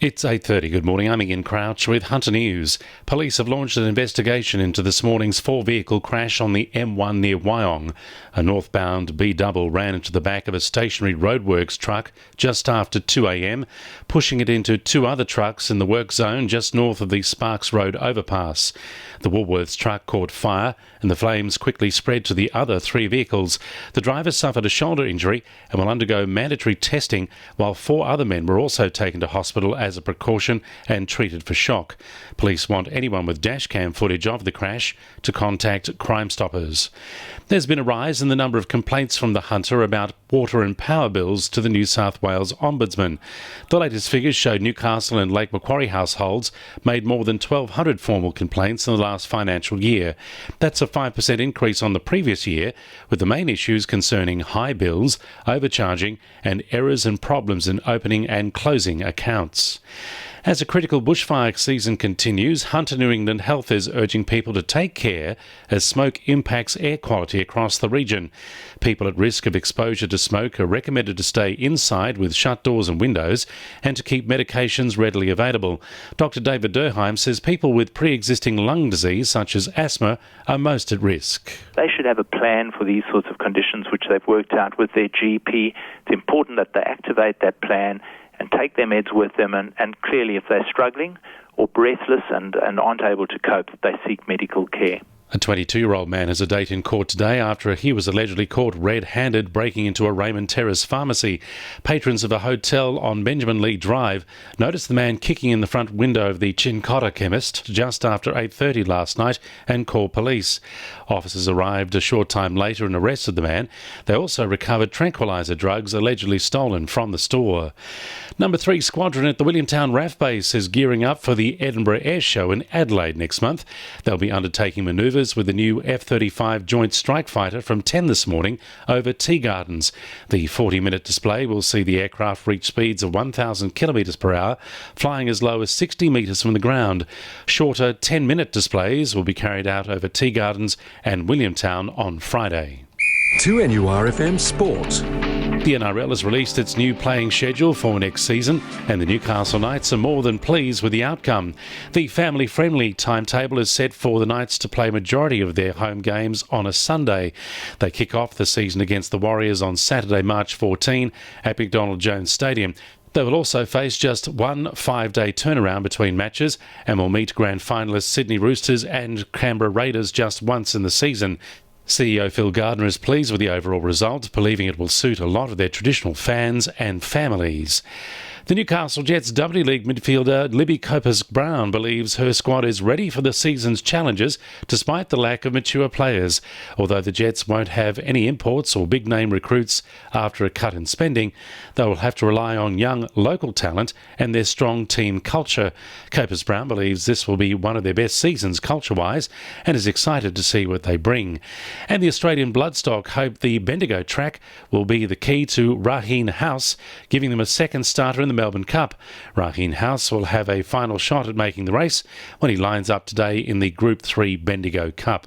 It's 8:30. Good morning. I'm Ian Crouch with Hunter News. Police have launched an investigation into this morning's four-vehicle crash on the M1 near Wyong. A northbound B-double ran into the back of a stationary roadworks truck just after 2 a.m, pushing it into two other trucks in the work zone just north of the Sparks Road overpass. The Woolworths truck caught fire and the flames quickly spread to the other three vehicles. The driver suffered a shoulder injury and will undergo mandatory testing, while four other men were also taken to hospital as a precaution and treated for shock. Police want anyone with dashcam footage of the crash to contact Crime Stoppers. There's been a rise in the number of complaints from the Hunter about water and power bills to the New South Wales Ombudsman. The latest figures show Newcastle and Lake Macquarie households made more than 1,200 formal complaints in the last financial year. That's a 5% increase on the previous year, with the main issues concerning high bills, overcharging and errors and problems in opening and closing accounts. As a critical bushfire season continues, Hunter New England Health is urging people to take care as smoke impacts air quality across the region. People at risk of exposure to smoke are recommended to stay inside with shut doors and windows and to keep medications readily available. Dr. David Durheim says people with pre-existing lung disease such as asthma are most at risk. They should have a plan for these sorts of conditions which they've worked out with their GP. It's important that they activate that plan and take their meds with them, and clearly if they're struggling or breathless and aren't able to cope, they seek medical care. A 22-year-old man has a date in court today after he was allegedly caught red-handed breaking into a Raymond Terrace pharmacy. Patrons of a hotel on Benjamin Lee Drive noticed the man kicking in the front window of the Chincotta chemist just after 8:30 last night and called police. Officers arrived a short time later and arrested the man. They also recovered tranquilizer drugs allegedly stolen from the store. Number 3 Squadron at the Williamtown RAF base is gearing up for the Edinburgh Air Show in Adelaide next month. They'll be undertaking manoeuvres with the new F-35 Joint Strike Fighter from 10 this morning over Tea Gardens. The 40-minute display will see the aircraft reach speeds of 1,000 kilometres per hour, flying as low as 60 metres from the ground. Shorter 10-minute displays will be carried out over Tea Gardens and Williamtown on Friday. 2NURFM Sport. The NRL has released its new playing schedule for next season, and the Newcastle Knights are more than pleased with the outcome. The family-friendly timetable is set for the Knights to play majority of their home games on a Sunday. They kick off the season against the Warriors on Saturday, March 14 at McDonald Jones Stadium. They will also face just one 5-day turnaround between matches and will meet grand finalists Sydney Roosters and Canberra Raiders just once in the season. CEO Phil Gardner is pleased with the overall result, believing it will suit a lot of their traditional fans and families. The Newcastle Jets W League midfielder Libby Coppers-Brown believes her squad is ready for the season's challenges despite the lack of mature players. Although the Jets won't have any imports or big-name recruits after a cut in spending, they will have to rely on young local talent and their strong team culture. Coppers-Brown believes this will be one of their best seasons culture-wise and is excited to see what they bring. And the Australian Bloodstock hope the Bendigo track will be the key to Raheen House, giving them a second starter in the Melbourne Cup. Raheen House will have a final shot at making the race when he lines up today in the Group 3 Bendigo Cup.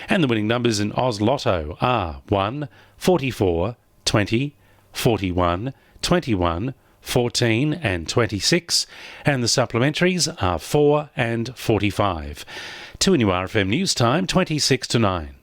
And the winning numbers in Oz Lotto are 1, 44, 20, 41, 21, 14 and 26, and the supplementaries are 4 and 45. 2NURFM News Time, 26 to 9.